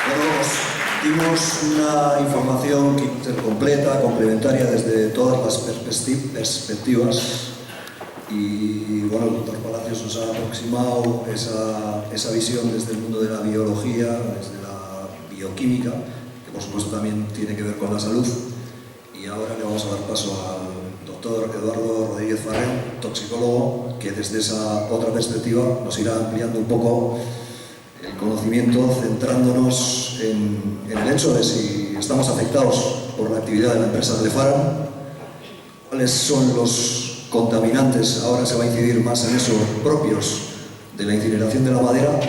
Bueno, dimos una información completa, complementaria desde todas las perspectivas y bueno, el doctor Palacios nos ha aproximado esa visión desde el mundo de la biología, desde la bioquímica, que por supuesto también tiene que ver con la salud. Y ahora le vamos a dar paso al doctor Eduardo Rodríguez Farré, toxicólogo, que desde esa otra perspectiva nos irá ampliando un poco el conocimiento, centrándonos en el hecho de si estamos afectados por la actividad de la empresa Glefaran, cuáles son los contaminantes, ahora se va a incidir más en eso, propios de la incineración de la madera,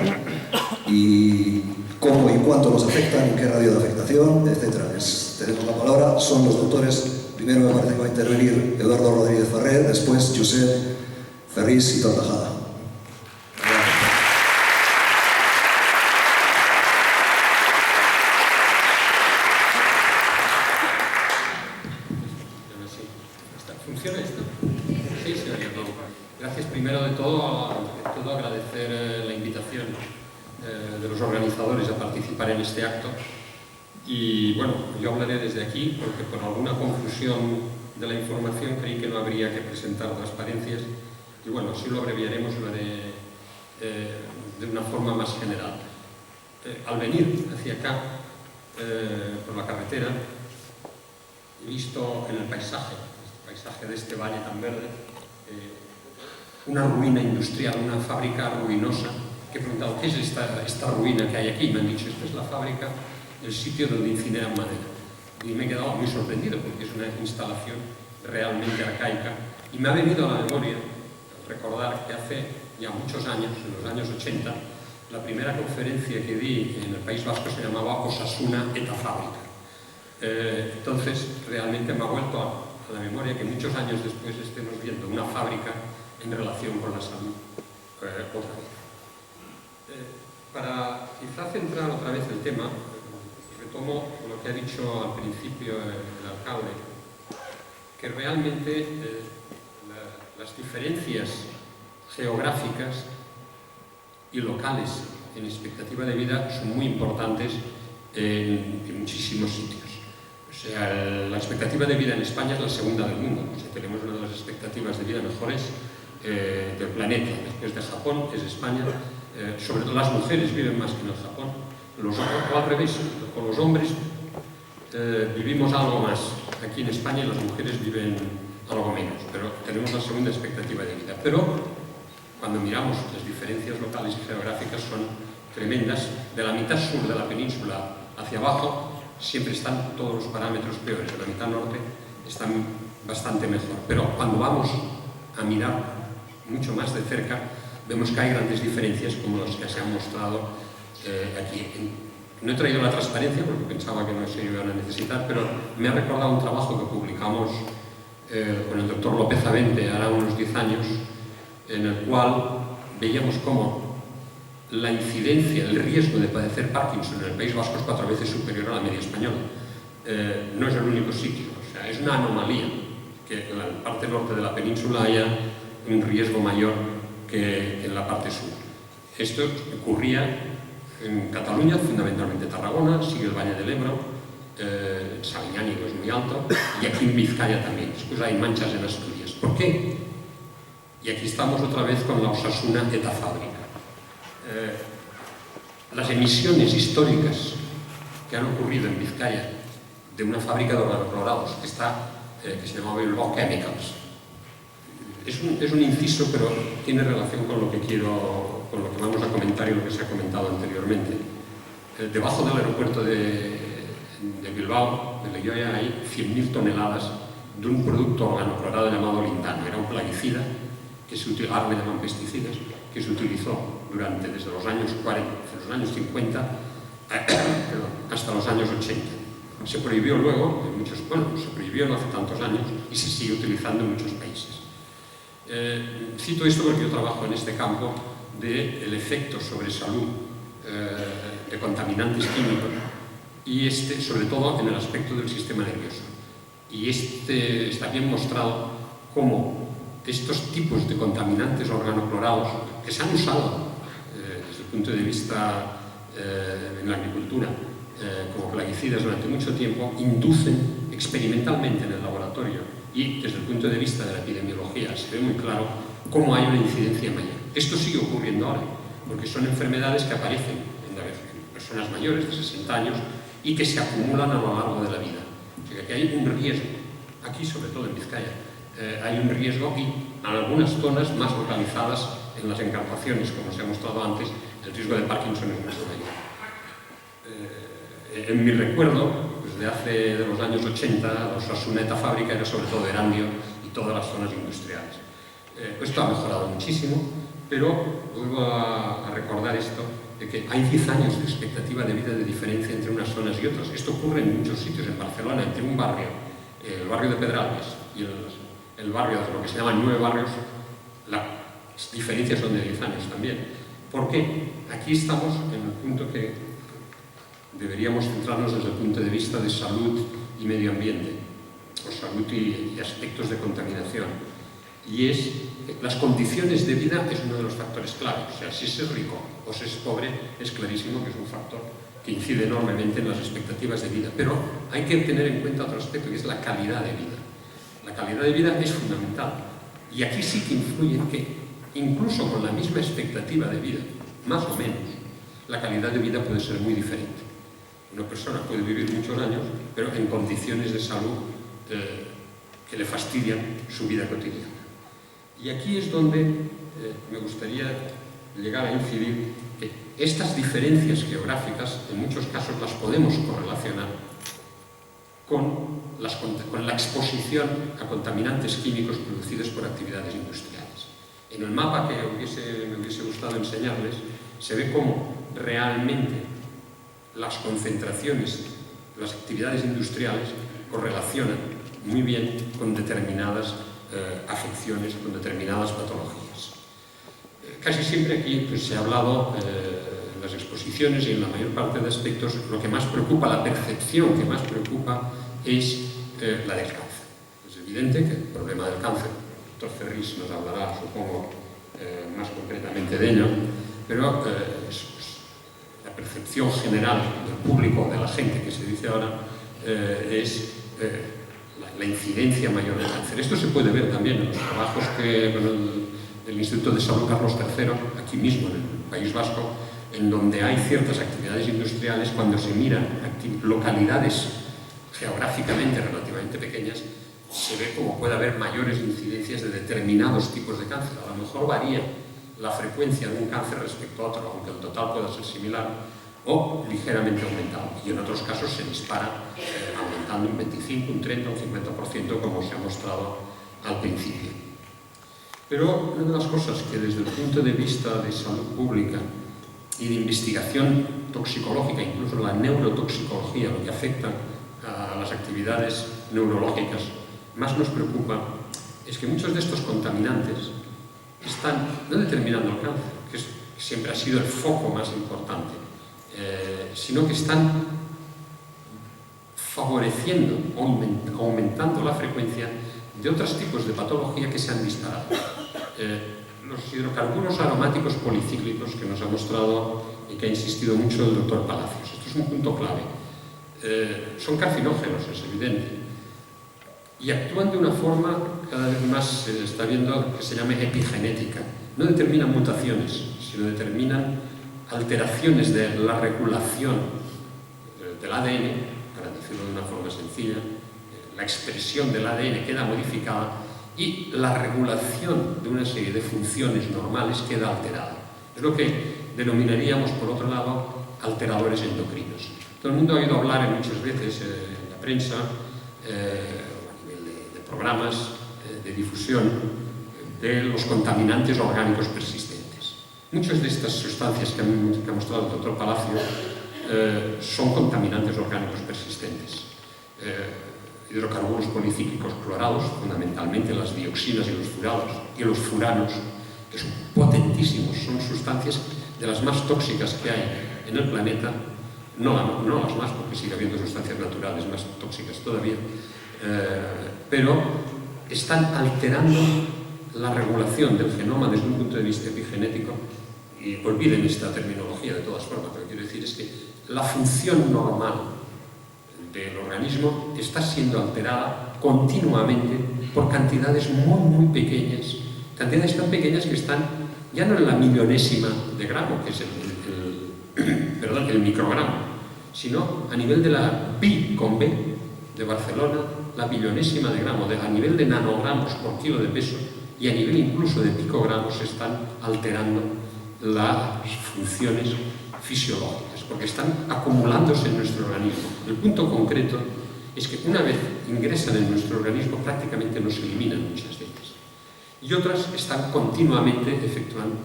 y cómo y cuánto nos afectan, en qué radio de afectación, etc. Tenemos la palabra, son los doctores. Primero me parece que va a intervenir Eduardo Rodríguez Farré, después Josep Ferris y Tortajada. ¿Funciona esto? Sí, se oye bien. Gracias primero de todo agradecer la invitación de los organizadores a participar en este acto. Y bueno, yo hablaré desde aquí porque por alguna confusión de la información creí que no habría que presentar transparencias y bueno, si lo abreviaremos lo haré de una forma más general. Al venir hacia acá, por la carretera, he visto en el paisaje de este valle tan verde, una ruina industrial, una fábrica ruinosa, que he preguntado, ¿qué es esta ruina que hay aquí? Y me han dicho, esta es la fábrica, el sitio donde incineran madera. Y me he quedado muy sorprendido porque es una instalación realmente arcaica. Y me ha venido a la memoria recordar que hace ya muchos años, en los años 80, la primera conferencia que di en el País Vasco se llamaba Osasuna eta Fábrica. Entonces, realmente me ha vuelto a la memoria que muchos años después estemos viendo una fábrica en relación con la salud otra vez. Para quizá centrar otra vez el tema, retomo lo que ha dicho al principio el alcalde, que realmente las diferencias geográficas y locales en expectativa de vida son muy importantes en muchísimos sitios. O sea, la expectativa de vida en España es la segunda del mundo. O sea, tenemos una de las expectativas de vida mejores del planeta. Después de Japón es España. Sobre todo las mujeres viven más que en el Japón. O al revés, con los hombres vivimos algo más aquí en España y las mujeres viven algo menos. Pero tenemos la segunda expectativa de vida. Pero cuando miramos las diferencias locales y geográficas son tremendas. De la mitad sur de la península hacia abajo siempre están todos los parámetros peores. En la mitad norte están bastante mejor. Pero cuando vamos a mirar mucho más de cerca, vemos que hay grandes diferencias como las que se han mostrado aquí. No he traído la transparencia porque pensaba que no se iban a necesitar, pero me ha recordado un trabajo que publicamos con el doctor López Avente hará unos 10 años, en el cual veíamos cómo la incidencia, el riesgo de padecer Parkinson en el País Vasco es 4 veces superior a la media española. No es el único sitio, o sea, es una anomalía que en la parte norte de la península haya un riesgo mayor que en la parte sur. Esto ocurría en Cataluña, fundamentalmente Tarragona, sigue el Valle del Ebro, Sabiñánigo es muy alto, y aquí en Vizcaya también. Después hay manchas en Asturias. ¿Por qué? Y aquí estamos otra vez con la Osasuna eta Fábrica. Las emisiones históricas que han ocurrido en Vizcaya de una fábrica de organoclorados que se llamaba Bilbao Chemicals. Es un inciso, pero tiene relación con lo que vamos a comentar y lo que se ha comentado anteriormente. Debajo del aeropuerto de Bilbao, de Leioa, hay 100.000 toneladas de un producto organoclorado llamado lindano. Era un plaguicida, ahora le llaman pesticidas, que se utilizó desde los años 40, desde los años 50 hasta los años 80. Se prohibió luego, se prohibió no hace tantos años y se sigue utilizando en muchos países. Cito esto porque yo trabajo en este campo del efecto sobre salud de contaminantes químicos y sobre todo en el aspecto del sistema nervioso. Y está bien mostrado cómo estos tipos de contaminantes organoclorados que se han usado desde el punto de vista en la agricultura como plaguicidas durante mucho tiempo, inducen experimentalmente en el laboratorio y desde el punto de vista de la epidemiología se ve muy claro cómo hay una incidencia mayor. Esto sigue ocurriendo ahora, porque son enfermedades que aparecen en personas mayores de 60 años y que se acumulan a lo largo de la vida. O sea que hay un riesgo, aquí sobre todo en Vizcaya, hay un riesgo y en algunas zonas más localizadas en las encartaciones, como se ha mostrado antes, el riesgo de Parkinson es mucho mayor. En mi recuerdo, desde de los años 80, la Osasuneta fábrica era sobre todo Erandio y todas las zonas industriales. Esto ha mejorado muchísimo, pero vuelvo a recordar esto, de que hay 10 años de expectativa de vida de diferencia entre unas zonas y otras. Esto ocurre en muchos sitios, en Barcelona, entre un barrio, el barrio de Pedralbes y el barrio de lo que se llaman 9 barrios, las diferencias son de 10 años también. ¿Por qué? Aquí estamos en el punto que deberíamos centrarnos desde el punto de vista de salud y medio ambiente, o salud y aspectos de contaminación. Y es que las condiciones de vida es uno de los factores clave. O sea, si se es rico o si es pobre, es clarísimo que es un factor que incide enormemente en las expectativas de vida. Pero hay que tener en cuenta otro aspecto, que es la calidad de vida. La calidad de vida es fundamental. Y aquí sí que influye que, incluso con la misma expectativa de vida, más o menos, la calidad de vida puede ser muy diferente. Una persona puede vivir muchos años, pero en condiciones de salud que le fastidian su vida cotidiana. Y aquí es donde me gustaría llegar a incidir que estas diferencias geográficas, en muchos casos, las podemos correlacionar con la exposición a contaminantes químicos producidos por actividades industriales. En el mapa que me hubiese gustado enseñarles, se ve cómo realmente las concentraciones, las actividades industriales correlacionan muy bien con determinadas afecciones, con determinadas patologías. Casi siempre aquí se ha hablado en las exposiciones y en la mayor parte de aspectos, lo que más preocupa, la percepción que más preocupa es la del cáncer. Es evidente que el problema del cáncer, el doctor Ferris nos hablará, supongo, más concretamente de ello, pero la percepción general del público, de la gente que se dice ahora, es la incidencia mayor del cáncer. Esto se puede ver también en los trabajos del Instituto de Salud Carlos III, aquí mismo en el País Vasco, en donde hay ciertas actividades industriales, cuando se miran localidades geográficamente relativamente pequeñas, se ve como puede haber mayores incidencias de determinados tipos de cáncer. A lo mejor varía la frecuencia de un cáncer respecto a otro, aunque el total pueda ser similar, o ligeramente aumentado. Y en otros casos se dispara aumentando un 25, un 30, un 50%, como se ha mostrado al principio. Pero una de las cosas que desde el punto de vista de salud pública y de investigación toxicológica, incluso la neurotoxicología, lo que afecta a las actividades neurológicas, más nos preocupa, es que muchos de estos contaminantes están no determinando el cáncer, que siempre ha sido el foco más importante, sino que están favoreciendo, aumentando la frecuencia de otros tipos de patología que se han disparado. Los hidrocarburos aromáticos policíclicos, que nos ha mostrado y que ha insistido mucho el doctor Palacios. Esto es un punto clave. Son carcinógenos, es evidente, y actúan de una forma, cada vez más se está viendo, que se llama epigenética. No determinan mutaciones, sino determinan alteraciones de la regulación del ADN, para decirlo de una forma sencilla. La expresión del ADN queda modificada y la regulación de una serie de funciones normales queda alterada. Es lo que denominaríamos, por otro lado, alteradores endocrinos. Todo el mundo ha oído hablar muchas veces en la prensa, a nivel de programas de difusión, de los contaminantes orgánicos persistentes. Muchas de estas sustancias que ha mostrado el doctor Palacio son contaminantes orgánicos persistentes. Hidrocarburos policíclicos clorados, fundamentalmente las dioxinas y los furanos, que son potentísimos, son sustancias de las más tóxicas que hay en el planeta, no las más, porque sigue habiendo sustancias naturales más tóxicas todavía, pero están alterando la regulación del genoma desde un punto de vista epigenético y olviden esta terminología de todas formas, lo que quiero decir es que la función normal del organismo está siendo alterada continuamente por cantidades muy pequeñas, cantidades tan pequeñas que están ya no en la millonésima de gramo, que es el microgramo, sino a nivel de la pi con B de Barcelona, la billonésima de gramo, a nivel de nanogramos por kilo de peso y a nivel incluso de picogramos se están alterando las funciones fisiológicas, porque están acumulándose en nuestro organismo. El punto concreto es que una vez ingresan en nuestro organismo prácticamente no se eliminan muchas de ellas. Y otras están continuamente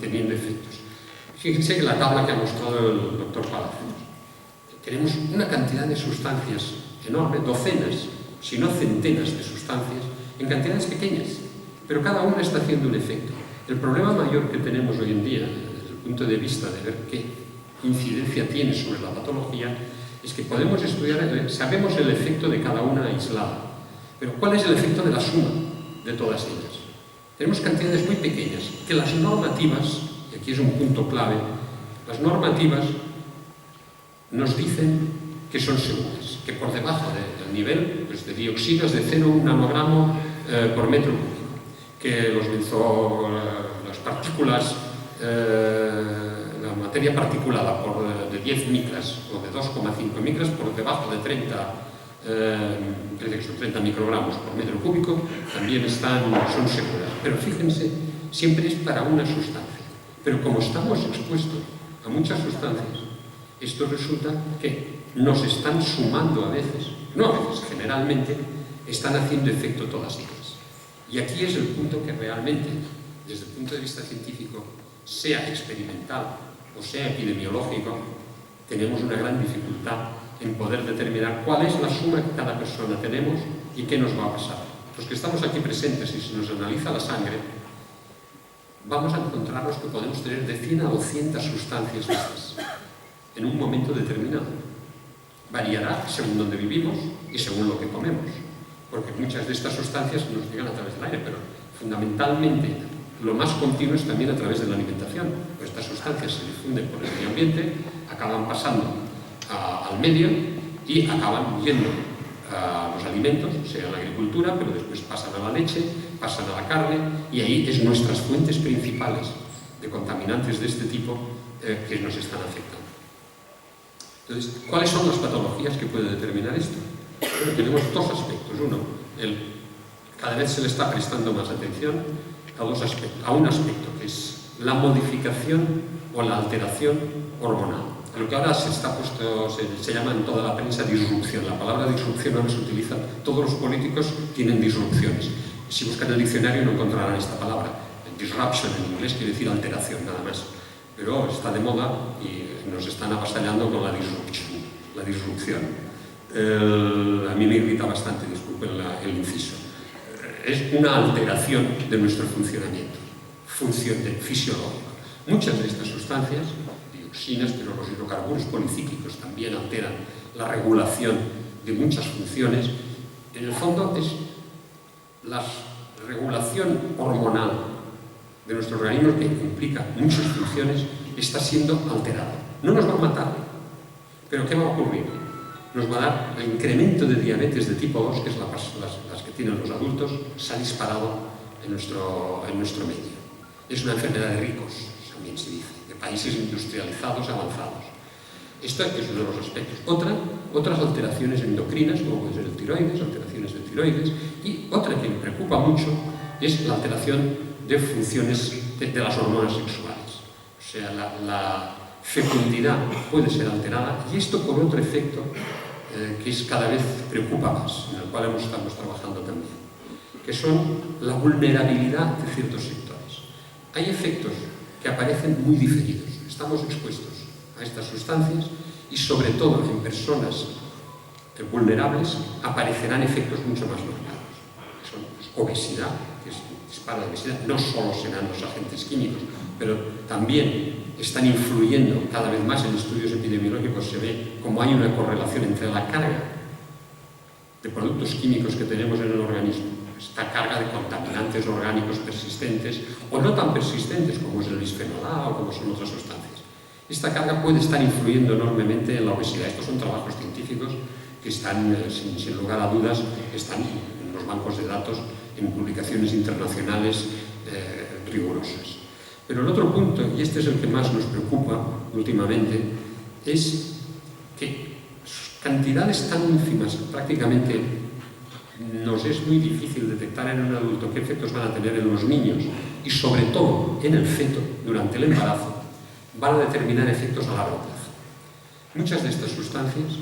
teniendo efectos. Fíjense que la tabla que ha mostrado el doctor Palacios. Tenemos una cantidad de sustancias enorme, docenas, si no centenas de sustancias, en cantidades pequeñas, pero cada una está haciendo un efecto. El problema mayor que tenemos hoy en día, desde el punto de vista de ver qué incidencia tiene sobre la patología, es que podemos estudiar, sabemos el efecto de cada una aislada, pero ¿cuál es el efecto de la suma de todas ellas? Tenemos cantidades muy pequeñas que las normativas, y aquí es un punto clave, las normativas nos dicen que son seguras, que por debajo del nivel pues, de dioxinas de 0,1 nanogramo por metro cúbico, que las partículas, la materia particulada de 10 micras o de 2,5 micras por debajo de 30 microgramos por metro cúbico también son seguras. Pero fíjense, siempre es para una sustancia. Pero como estamos expuestos a muchas sustancias, esto resulta que nos están sumando a veces, no a veces, generalmente, están haciendo efecto todas ellas. Y aquí es el punto que realmente, desde el punto de vista científico, sea experimental o sea epidemiológico, tenemos una gran dificultad en poder determinar cuál es la suma que cada persona tenemos y qué nos va a pasar. Los que estamos aquí presentes y se nos analiza la sangre, vamos a encontrarnos que podemos tener de 100 a 200 sustancias listas en un momento determinado. Variará según donde vivimos y según lo que comemos, porque muchas de estas sustancias nos llegan a través del aire, pero fundamentalmente lo más continuo es también a través de la alimentación. Pues estas sustancias se difunden por el medio ambiente, acaban pasando al medio y acaban yendo a los alimentos, sea en la agricultura, pero después pasan a la leche, pasan a la carne, y ahí es nuestras fuentes principales de contaminantes de este tipo que nos están afectando. Entonces, ¿cuáles son las patologías que puede determinar esto? Bueno, tenemos dos aspectos. Uno, cada vez se le está prestando más atención a un aspecto, que es la modificación o la alteración hormonal. Lo que ahora se llama en toda la prensa disrupción. La palabra disrupción ahora se utiliza, todos los políticos tienen disrupciones. Si buscan el diccionario no encontrarán esta palabra. Disruption en inglés quiere decir alteración, nada más. Pero está de moda y nos están avasallando con la disrupción. A mí me irrita bastante, disculpen el inciso. Es una alteración de nuestro funcionamiento fisiológico. Muchas de estas sustancias, dioxinas, pero los hidrocarburos policíclicos también alteran la regulación de muchas funciones. En el fondo es la regulación hormonal de nuestro organismo, que implica muchas funciones, está siendo alterada. No nos va a matar, pero ¿qué va a ocurrir? Nos va a dar el incremento de diabetes de tipo 2, que es las que tienen los adultos, se ha disparado en nuestro medio. Es una enfermedad de ricos, también se dice, de países industrializados, avanzados. Esto es uno de los aspectos. Otras alteraciones endocrinas, como puede ser el tiroides, alteraciones de tiroides, y otra que me preocupa mucho es la alteración de funciones de las hormonas sexuales. O sea, la fecundidad puede ser alterada, y esto por otro efecto que cada vez preocupa más, en el cual estamos trabajando también, que son la vulnerabilidad de ciertos sectores. Hay efectos que aparecen muy diferidos. Estamos expuestos a estas sustancias y sobre todo en personas vulnerables aparecerán efectos mucho más marcados, que son obesidad, que es disparo de obesidad. No solo serán los agentes químicos, pero también están influyendo cada vez más. En estudios epidemiológicos se ve cómo hay una correlación entre la carga de productos químicos que tenemos en el organismo esta carga de contaminantes orgánicos persistentes o no tan persistentes como es el bisfenol A o como son otras sustancias. Esta carga puede estar influyendo enormemente en la obesidad. Estos son trabajos científicos que están, sin lugar a dudas, están en los bancos de datos, en publicaciones internacionales rigurosas. Pero el otro punto, y este es el que más nos preocupa últimamente, es que cantidades tan ínfimas, prácticamente nos es muy difícil detectar en un adulto qué efectos van a tener en los niños y sobre todo en el feto durante el embarazo, van a determinar efectos a largo plazo. Muchas de estas sustancias,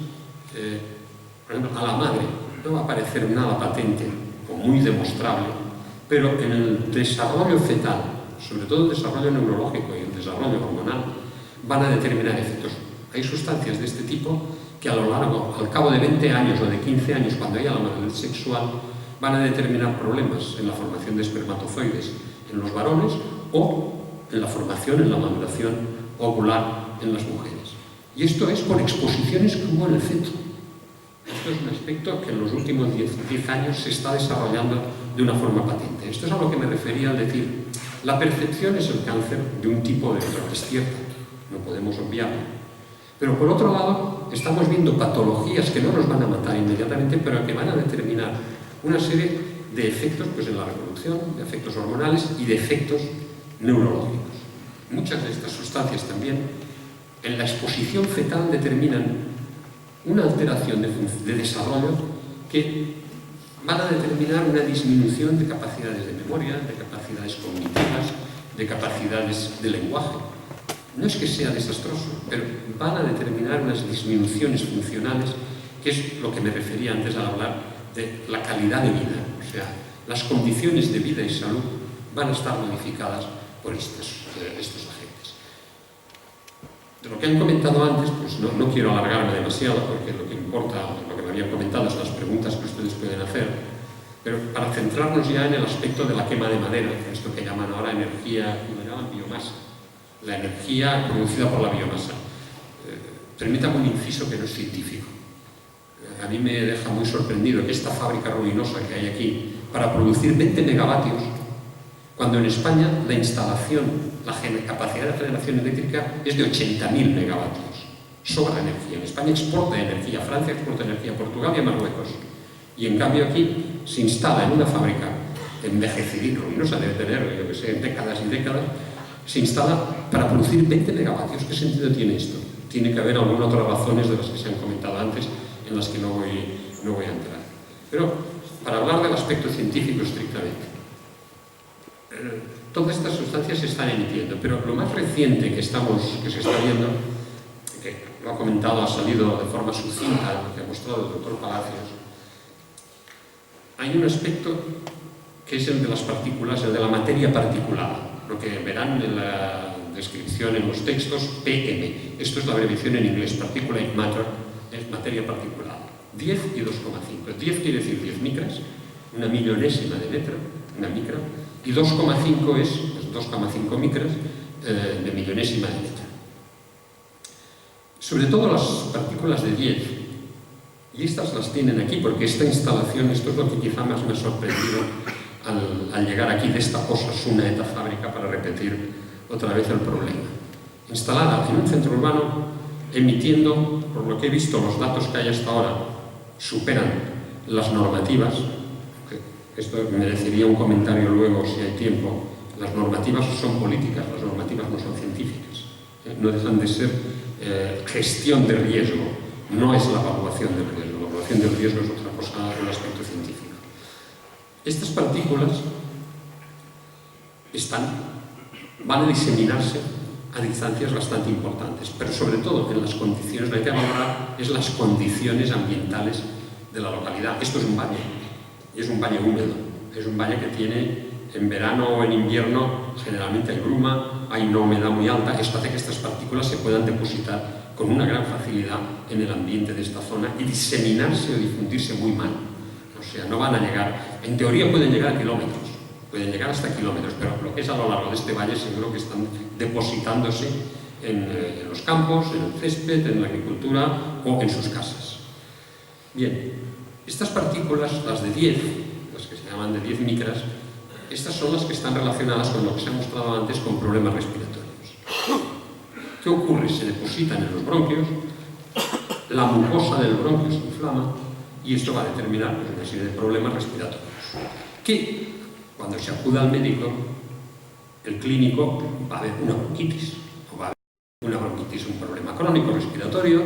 por ejemplo, a la madre no va a parecer nada patente o muy demostrable, pero en el desarrollo fetal, sobre todo el desarrollo neurológico y el desarrollo hormonal, van a determinar efectos. Hay sustancias de este tipo que a lo largo, al cabo de 20 años o de 15 años, cuando haya la madurez sexual, van a determinar problemas en la formación de espermatozoides en los varones o en la formación, en la maduración ovular en las mujeres. Y esto es por exposiciones como en el feto. Esto es un aspecto que en los últimos 10 años se está desarrollando de una forma patente. Esto es a lo que me refería al decir, la percepción es el cáncer de un tipo o de otro, es cierto, no podemos obviarlo. Pero por otro lado, estamos viendo patologías que no nos van a matar inmediatamente, pero que van a determinar una serie de efectos pues, en la reproducción, de efectos hormonales y de efectos neurológicos. Muchas de estas sustancias también, en la exposición fetal, determinan una alteración de desarrollo que van a determinar una disminución de capacidades de memoria, de capacidades cognitivas, de capacidades de lenguaje. No es que sea desastroso, pero van a determinar unas disminuciones funcionales, que es lo que me refería antes al hablar de la calidad de vida. O sea, las condiciones de vida y salud van a estar modificadas por estos agentes. De lo que han comentado antes, pues no quiero alargarme demasiado, porque lo que importa, lo que me habían comentado, son las preguntas que ustedes pueden hacer, pero para centrarnos ya en el aspecto de la quema de madera, esto que llaman ahora energía, como llaman biomasa, la energía producida por la biomasa. Permítame un inciso que no es científico. A mí me deja muy sorprendido que esta fábrica ruinosa que hay aquí, para producir 20 megavatios, cuando en España la instalación, la capacidad de generación eléctrica es de 80.000 megavatios. Sobra energía. En España exporta energía, Francia exporta energía, Portugal y a Marruecos. Y en cambio aquí se instala en una fábrica envejecida, ruinosa, debe tener, yo que sé, décadas y décadas, se instala para producir 20 megavatios. ¿Qué sentido tiene esto? Tiene que haber algunas otras razones de las que se han comentado antes, en las que no voy a entrar. Pero, para hablar del aspecto científico estrictamente, todas estas sustancias se están emitiendo, pero lo más reciente que se está viendo, que lo ha comentado, ha salido de forma sucinta, lo que ha mostrado el doctor Palacios, hay un aspecto que es el de las partículas, el de la materia particulada, lo que verán en la descripción en los textos, PM. Esto es la abreviación en inglés, particulate matter, es materia particulada. 10 y 2,5. 10 quiere decir 10 micras, una millonésima de metro, una micra, y 2,5 es 2,5 micras de millonésima de metro. Sobre todo las partículas de 10, y estas las tienen aquí, porque esta instalación, esto es lo que quizá más me ha sorprendido al llegar aquí de esta Osasuna, esta fábrica, para repetir otra vez el problema. Instalada en un centro urbano, emitiendo, por lo que he visto, los datos que hay hasta ahora superan las normativas. Esto merecería un comentario luego si hay tiempo. Las normativas son políticas, las normativas no son científicas. No dejan de ser gestión de riesgo, no es la evaluación del riesgo. La evaluación del riesgo es otra cosa, un aspecto científico. Estas partículas van a diseminarse a distancias bastante importantes, pero sobre todo en las condiciones, lo que hay que valorar es las condiciones ambientales de la localidad. Esto es un valle, y es un valle húmedo, es un valle que tiene en verano o en invierno generalmente hay bruma, hay una humedad muy alta. Esto hace que estas partículas se puedan depositar con una gran facilidad en el ambiente de esta zona y diseminarse o difundirse muy mal. O sea, no van a llegar, en teoría pueden llegar a kilómetros, pueden llegar hasta kilómetros, pero lo que es a lo largo de este valle seguro que están depositándose en los campos, en el césped, en la agricultura o en sus casas. Bien, estas partículas, las de 10, las las que se llaman de 10 micras, estas son las que están relacionadas con lo que se ha mostrado antes con problemas respiratorios. ¿Qué ocurre? Se depositan en los bronquios, la mucosa del bronquio se inflama y esto va a determinar pues, una serie de problemas respiratorios. Que cuando se acuda al médico, el clínico va a ver una bronquitis, o va a ver una bronquitis, un problema crónico respiratorio,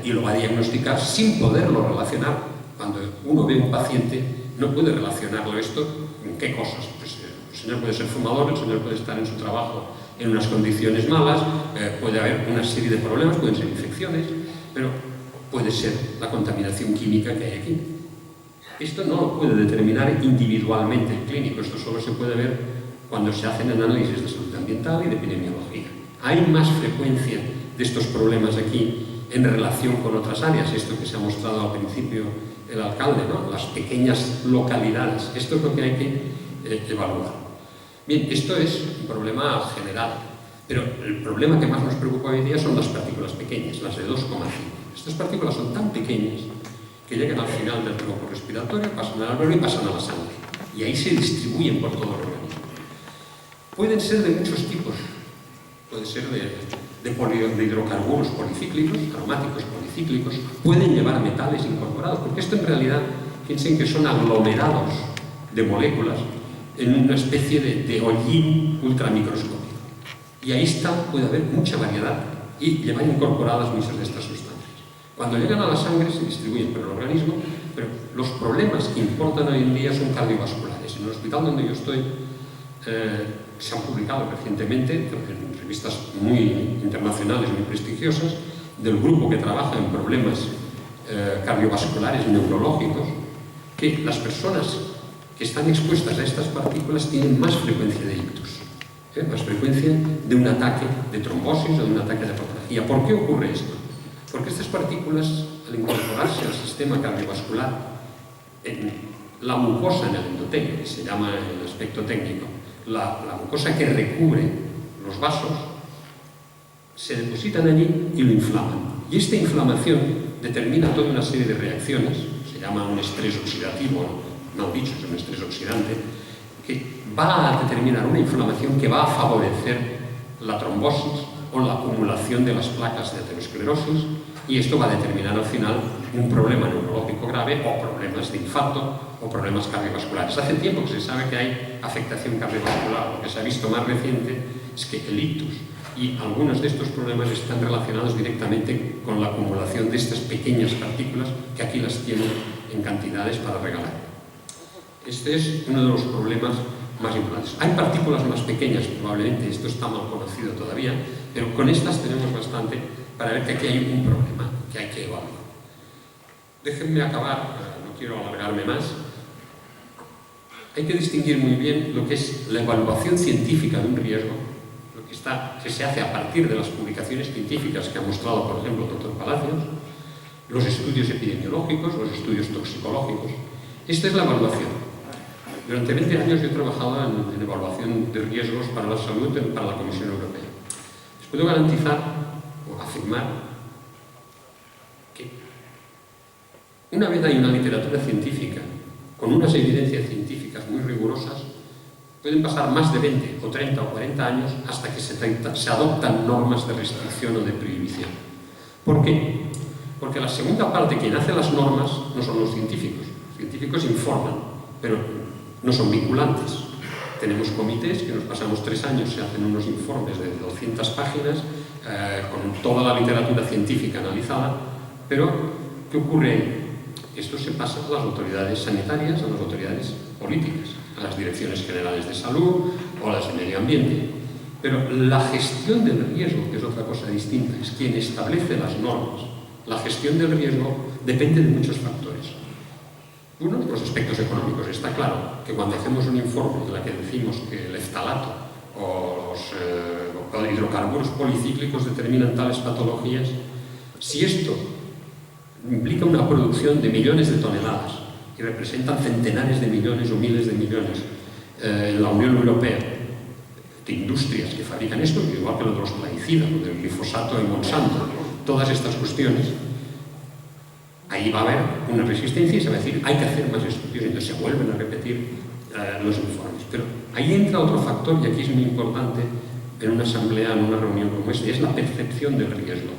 y lo va a diagnosticar sin poderlo relacionar. Cuando uno ve a un paciente, no puede relacionarlo esto con qué cosas. Pues, el señor puede ser fumador, el señor puede estar en su trabajo en unas condiciones malas, puede haber una serie de problemas, pueden ser infecciones, pero puede ser la contaminación química que hay aquí. Esto no lo puede determinar individualmente el clínico, esto solo se puede ver cuando se hacen análisis de salud ambiental y de epidemiología. Hay más frecuencia de estos problemas aquí en relación con otras áreas, esto que se ha mostrado al principio el alcalde, ¿no? Las pequeñas localidades, esto es lo que hay que evaluar. Bien, esto es un problema general, pero el problema que más nos preocupa hoy en día son las partículas pequeñas, las de 2,5. Estas partículas son tan pequeñas que llegan al final del tronco respiratorio, pasan al alveolo y pasan a la sangre, y ahí se distribuyen por todo el organismo. Pueden ser de muchos tipos, puede ser de hidrocarburos policíclicos, aromáticos policíclicos, pueden llevar metales incorporados, porque esto en realidad, piensen que son aglomerados de moléculas en una especie de hollín ultramicroscópico. Y ahí puede haber mucha variedad y llevan incorporadas muchas de estas sustancias. Cuando llegan a la sangre se distribuyen por el organismo, pero los problemas que importan hoy en día son cardiovasculares. En el hospital donde yo estoy, se han publicado recientemente en revistas muy internacionales, muy prestigiosas, del grupo que trabaja en problemas cardiovasculares neurológicos, que las personas que están expuestas a estas partículas tienen más frecuencia de ictus, más frecuencia de un ataque de trombosis o de un ataque de patología. ¿Por qué ocurre esto? Porque estas partículas, al incorporarse al sistema cardiovascular, en la mucosa en el endotelio, que se llama en el aspecto técnico, la mucosa que recubre los vasos, se depositan allí y lo inflaman. Y esta inflamación determina toda una serie de reacciones, se llama un estrés oxidativo, mal dicho, es un estrés oxidante, que va a determinar una inflamación que va a favorecer la trombosis o la acumulación de las placas de aterosclerosis, y esto va a determinar al final un problema neurológico grave o problemas de infarto o problemas cardiovasculares. Hace tiempo que se sabe que hay afectación cardiovascular. Lo que se ha visto más reciente es que el ictus y algunos de estos problemas están relacionados directamente con la acumulación de estas pequeñas partículas que aquí las tienen en cantidades para regalar. Este es uno de los problemas más importantes. Hay partículas más pequeñas, probablemente, esto está mal conocido todavía, pero con estas tenemos bastante para ver que aquí hay un problema que hay que evaluar. Déjenme acabar, no quiero alargarme más. Hay que distinguir muy bien lo que es la evaluación científica de un riesgo, lo que se hace a partir de las publicaciones científicas que ha mostrado, por ejemplo, el doctor Palacios, los estudios epidemiológicos, los estudios toxicológicos. Esta es la evaluación. Durante 20 años yo he trabajado en evaluación de riesgos para la salud para la Comisión Europea. Les puedo garantizar o afirmar que una vez hay una literatura científica con unas evidencias científicas muy rigurosas, pueden pasar más de 20 o 30 o 40 años hasta que se adoptan normas de restricción o de prohibición. ¿Por qué? Porque la segunda parte, quien hace las normas, no son los científicos. Los científicos informan, pero no son vinculantes. Tenemos comités que nos pasamos 3 años, se hacen unos informes de 200 páginas con toda la literatura científica analizada, pero ¿qué ocurre? Esto se pasa a las autoridades sanitarias, a las autoridades políticas, a las direcciones generales de salud o a las de medio ambiente. Pero la gestión del riesgo, que es otra cosa distinta, es quien establece las normas. La gestión del riesgo depende de muchos factores. Uno, los aspectos económicos. Está claro que cuando hacemos un informe en el que decimos que el eftalato o los hidrocarburos policíclicos determinan tales patologías, si esto implica una producción de millones de toneladas y representan centenares de millones o miles de millones en la Unión Europea de industrias que fabrican esto, igual que lo de los plaguicidas, lo del glifosato en Monsanto, todas estas cuestiones, ahí va a haber una resistencia y se va a decir, hay que hacer más estudios, entonces se vuelven a repetir los informes. Pero ahí entra otro factor, y aquí es muy importante en una asamblea, en una reunión como esta, y es la percepción del riesgo.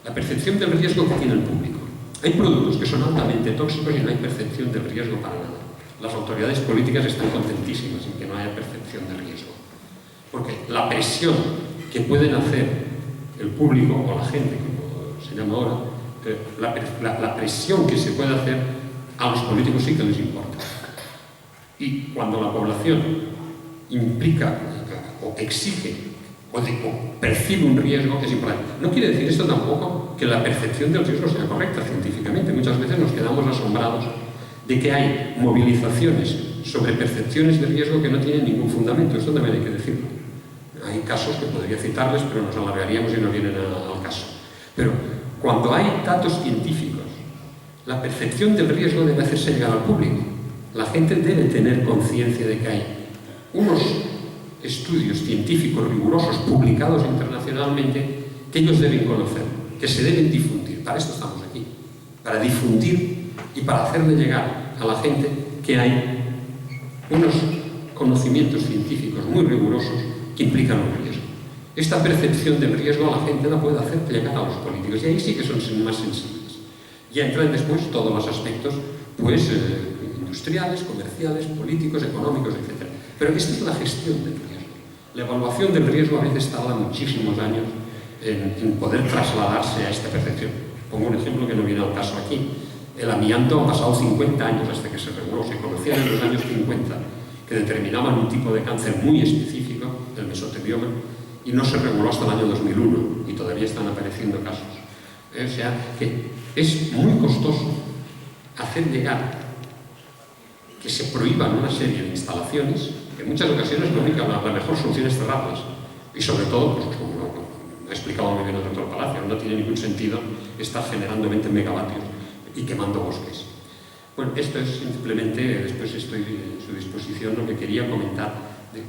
La percepción del riesgo que tiene el público. Hay productos que son altamente tóxicos y no hay percepción del riesgo para nada. Las autoridades políticas están contentísimas en que no haya percepción de riesgo. Porque la presión que pueden hacer el público o la gente, como se llama ahora, la presión que se puede hacer a los políticos sí que les importa. Y cuando la población implica o exige o percibe un riesgo, es importante. No quiere decir esto tampoco que la percepción del riesgo sea correcta científicamente. Muchas veces nos quedamos asombrados de que hay movilizaciones sobre percepciones de riesgo que no tienen ningún fundamento. Esto también hay que decirlo. Hay casos que podría citarles, pero nos alargaríamos y no vienen al caso. Pero cuando hay datos científicos, la percepción del riesgo debe hacerse llegar al público. La gente debe tener conciencia de que hay unos estudios científicos rigurosos publicados internacionalmente que ellos deben conocer, que se deben difundir. Para esto estamos aquí, para difundir y para hacerle llegar a la gente que hay unos conocimientos científicos muy rigurosos que implican un riesgo. Esta percepción del riesgo a la gente la puede hacer llegar a los políticos, y ahí sí que son más sensibles. Ya entran después todos los aspectos, pues, industriales, comerciales, políticos, económicos, etc. Pero esta es la gestión del riesgo. La evaluación del riesgo a veces tarda muchísimos años en poder trasladarse a esta percepción. Pongo un ejemplo que no viene al caso aquí. El amianto ha pasado 50 años hasta que se reguló. Se conocía en los años 50 que determinaban un tipo de cáncer muy específico, el mesotelioma, y no se reguló hasta el año 2001, y todavía están apareciendo casos. O sea, que es muy costoso hacer llegar que se prohíban una serie de instalaciones, que en muchas ocasiones la mejor solución es cerrarlas. Y sobre todo, pues, como ha explicado muy bien el doctor Palacio, no tiene ningún sentido estar generando 20 megavatios y quemando bosques. Bueno, esto es simplemente, después estoy a su disposición, lo que quería comentar de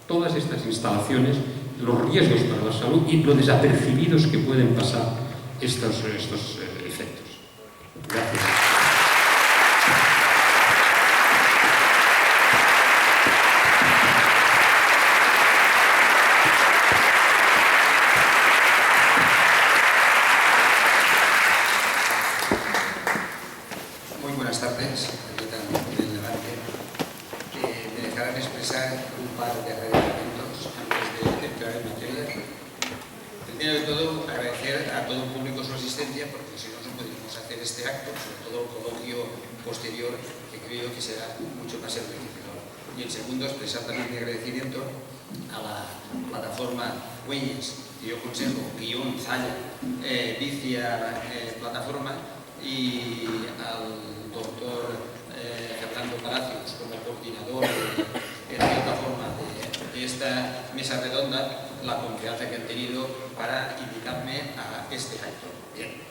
todas estas instalaciones, los riesgos para la salud y lo desapercibidos que pueden pasar estos efectos. Gracias. Buenas tardes, aquí también del debate. Me dejarán expresar un par de agradecimientos antes de entrar en materia. Primero de todo, agradecer a todo el público su asistencia, porque si no, no podríamos hacer este acto, sobre todo el coloquio posterior, que creo que será mucho más enriquecedor. Y en segundo, expresar también mi agradecimiento a la plataforma Güelles, que yo consejo, guión, Zalla, Vicia, plataforma, y al doctor Fernando Palacios como coordinador en cierta forma de esta mesa redonda, la confianza que han tenido para invitarme a este acto. Bien.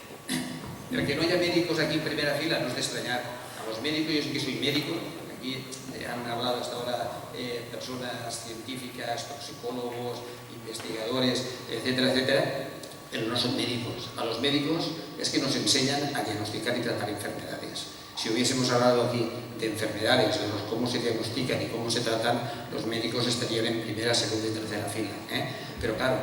El que no haya médicos aquí en primera fila no es de extrañar. A los médicos, yo sí que soy médico, aquí han hablado hasta ahora personas científicas, toxicólogos, investigadores, etcétera, etcétera, pero no son médicos. A los médicos es que nos enseñan a diagnosticar y tratar enfermedades. Si hubiésemos hablado aquí de enfermedades, de cómo se diagnostican y cómo se tratan, los médicos estarían en primera, segunda y tercera fila. Pero claro,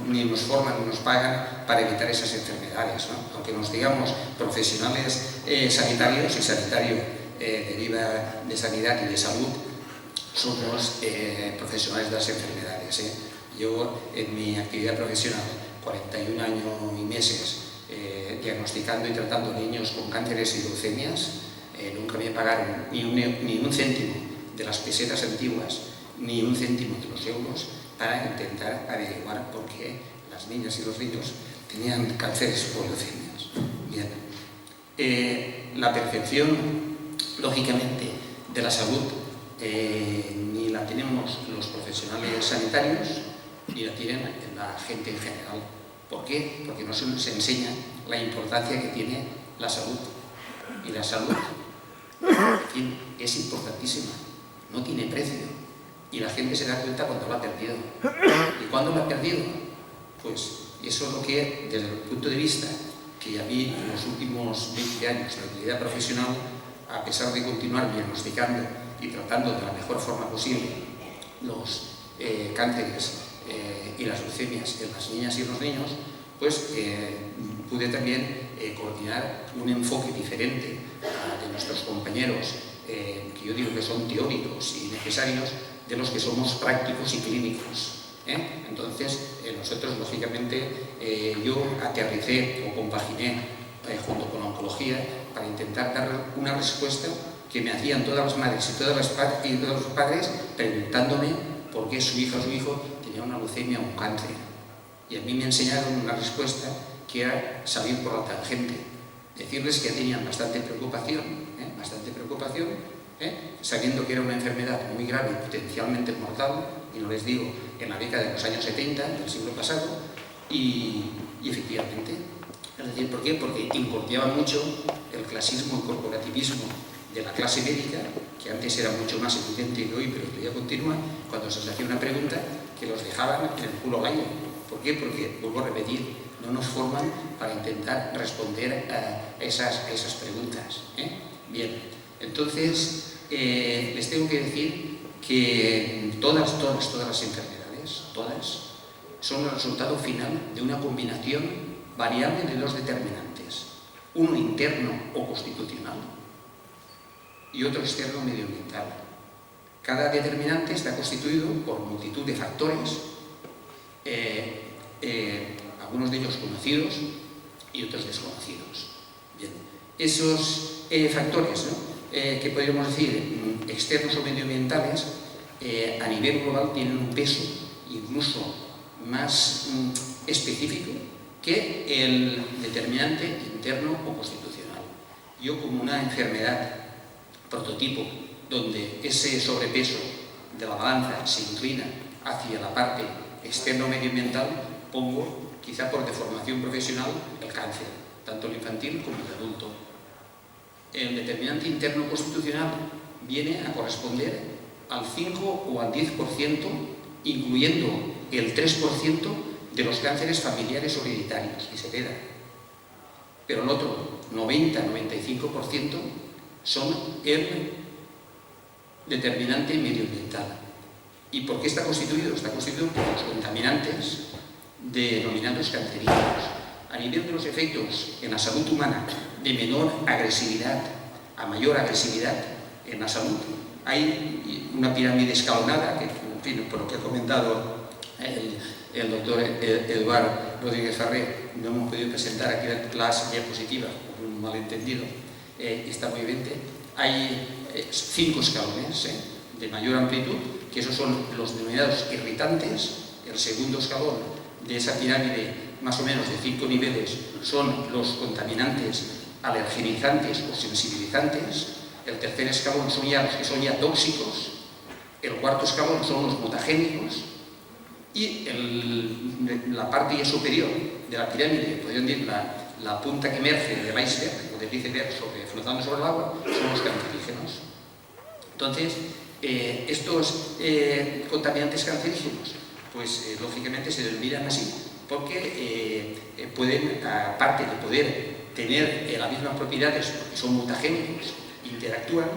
ni nos forman ni nos pagan para evitar esas enfermedades, ¿no? Aunque nos digamos profesionales sanitarios, y sanitario deriva de sanidad y de salud, somos profesionales de las enfermedades. Yo, en mi actividad profesional, 41 años y meses, diagnosticando y tratando niños con cánceres y leucemias, nunca me pagaron ni un céntimo de las pesetas antiguas, ni un céntimo de los euros, para intentar averiguar por qué las niñas y los niños tenían cánceres o leucemias. Bien. La percepción, lógicamente, de la salud ni la tenemos los profesionales sanitarios, ni la tienen la gente en general. ¿Por qué? Porque no se nos enseña la importancia que tiene la salud. Y la salud, en fin, es importantísima, no tiene precio. Y la gente se da cuenta cuando la ha perdido. ¿Y cuándo la ha perdido? Pues eso es lo que, desde el punto de vista que a mí en los últimos 20 años de actividad profesional, a pesar de continuar diagnosticando y tratando de la mejor forma posible los cánceres y las leucemias en las niñas y los niños, pues pude también coordinar un enfoque diferente de nuestros compañeros, que yo digo que son teóricos y necesarios, de los que somos prácticos y clínicos. Entonces, nosotros, lógicamente, yo aterricé o compaginé junto con la oncología para intentar dar una respuesta que me hacían todas las madres y todos los padres preguntándome por qué su hija o su hijo tenía una leucemia o un cáncer. Y a mí me enseñaron una respuesta que era salir por la tangente, decirles que tenían bastante preocupación, sabiendo que era una enfermedad muy grave y potencialmente mortal, y no les digo en la década de los años 70 del siglo pasado, y efectivamente. Es decir, ¿por qué? Porque incorporaba mucho el clasismo y corporativismo de la clase médica, que antes era mucho más evidente que hoy, pero todavía continúa, cuando se les hacía una pregunta que los dejaban en el culo al aire. ¿Por qué? Porque, vuelvo a repetir, no nos forman para intentar responder a esas preguntas. Bien, entonces les tengo que decir que todas las enfermedades, son el resultado final de una combinación variable de dos determinantes, uno interno o constitucional y otro externo medioambiental. Cada determinante está constituido por multitud de factores, algunos de ellos conocidos y otros desconocidos. Bien, esos factores, que podríamos decir externos o medioambientales, a nivel global tienen un peso incluso más específico que el determinante interno o constitucional. Yo, como una enfermedad prototipo donde ese sobrepeso de la balanza se inclina hacia la parte externo-medioambiental, pongo, quizá por deformación profesional, el cáncer, tanto el infantil como el adulto. El determinante interno constitucional viene a corresponder al 5 o al 10%, incluyendo el 3% de los cánceres familiares o hereditarios que se heredan. Pero el otro 90-95% son el determinante medioambiental. ¿Y por qué está constituido? Está constituido por los contaminantes denominados cancerígenos. A nivel de los efectos en la salud humana, de menor agresividad a mayor agresividad en la salud, hay una pirámide escalonada, que, en fin, por lo que ha comentado el doctor Eduard Rodríguez Ferrer, no hemos podido presentar aquí las diapositivas por un malentendido, está muy evidente. Hay 5 escalones de mayor amplitud, que esos son los denominados irritantes. El segundo escalón de esa pirámide, más o menos de 5 niveles, son los contaminantes alergenizantes o sensibilizantes. El tercer escalón son ya los que son ya tóxicos. El cuarto escalón son los mutagénicos. Y la parte ya superior de la pirámide, podrían decir la punta que emerge del iceberg o del iceberg flotando sobre el agua, son los cancerígenos. Entonces, estos contaminantes cancerígenos, pues lógicamente se denominan así porque pueden, aparte de poder tener las mismas propiedades, porque son mutagénicos, interactúan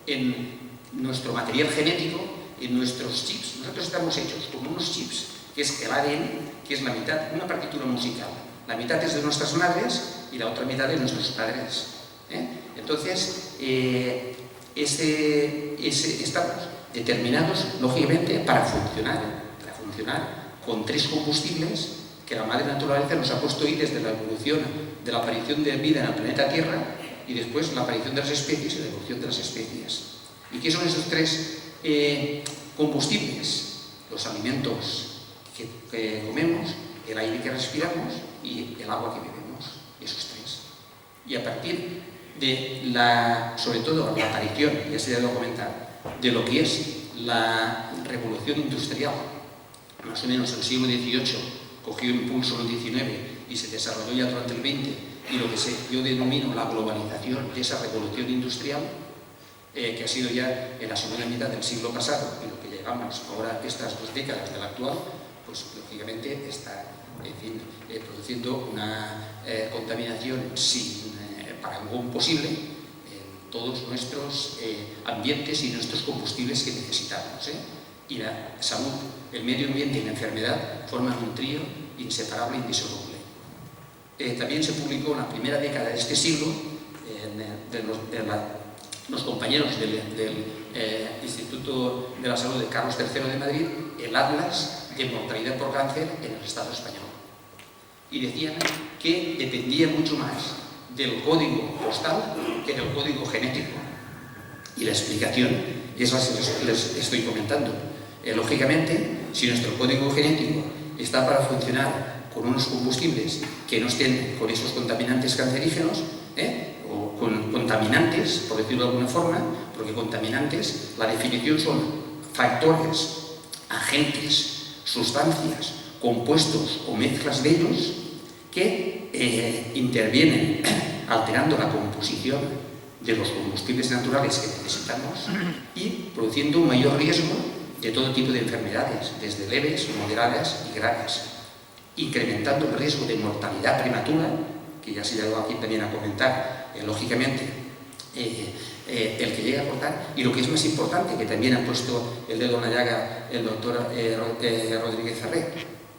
en nuestro material genético, en nuestros chips. Nosotros estamos hechos como unos chips, que es el ADN, que es la mitad, una partitura musical. La mitad es de nuestras madres y la otra mitad de nuestros padres. Entonces, estamos determinados, lógicamente, para funcionar con 3 combustibles que la madre naturaleza nos ha puesto ahí desde la evolución, de la aparición de vida en el planeta Tierra, y después la aparición de las especies y la evolución de las especies. ¿Y qué son esos 3 combustibles? Los alimentos que comemos, el aire que respiramos y el agua que bebemos, esos 3. Y a partir de sobre todo la aparición, ya se ha dado a comentar, de lo que es la revolución industrial, más o menos el siglo XVIII, cogió impulso en el XIX y se desarrolló ya durante el XX, y lo que yo denomino la globalización de esa revolución industrial, que ha sido ya en la segunda mitad del siglo pasado, y lo que llegamos ahora estas 2 décadas del actual, pues lógicamente está, en fin, produciendo una contaminación sin parangón posible en todos nuestros ambientes y nuestros combustibles que necesitamos. Y la salud, el medio ambiente y la enfermedad forman un trío inseparable e indisoluble. También se publicó en la primera década de este siglo, los compañeros del Instituto de la Salud de Carlos III de Madrid, el Atlas de mortalidad por cáncer en el Estado español. Y decían que dependía mucho más del código postal que del código genético. Y la explicación, y eso les estoy comentando. Lógicamente, si nuestro código genético está para funcionar con unos combustibles que no estén con esos contaminantes cancerígenos, o con contaminantes, por decirlo de alguna forma, porque contaminantes, la definición son factores, agentes, sustancias, compuestos o mezclas de ellos que intervienen alterando la composición de los combustibles naturales que necesitamos y produciendo un mayor riesgo de todo tipo de enfermedades, desde leves, moderadas y graves, incrementando el riesgo de mortalidad prematura, que ya se ha llegado aquí también a comentar, lógicamente, el que llega a cortar, y lo que es más importante, que también ha puesto el dedo en la llaga el doctor Rodríguez Ferrer,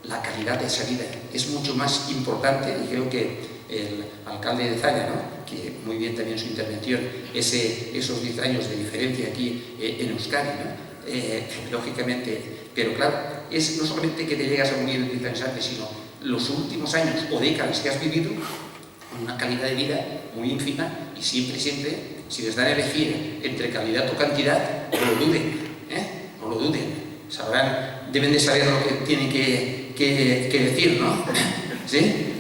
la calidad de esa vida es mucho más importante, y creo que el alcalde de Zalla, ¿no?, que muy bien también su intervención, esos 10 años de diferencia aquí en Euskadi, ¿no?, lógicamente, pero claro, es no solamente que te llegas a morir de 10 años antes, sino los últimos años o décadas que has vivido con una calidad de vida muy ínfima, y siempre, si les dan a elegir entre calidad o cantidad, no lo duden, no lo duden, sabrán, deben de saber lo que tienen que decir, ¿no? ¿Sí?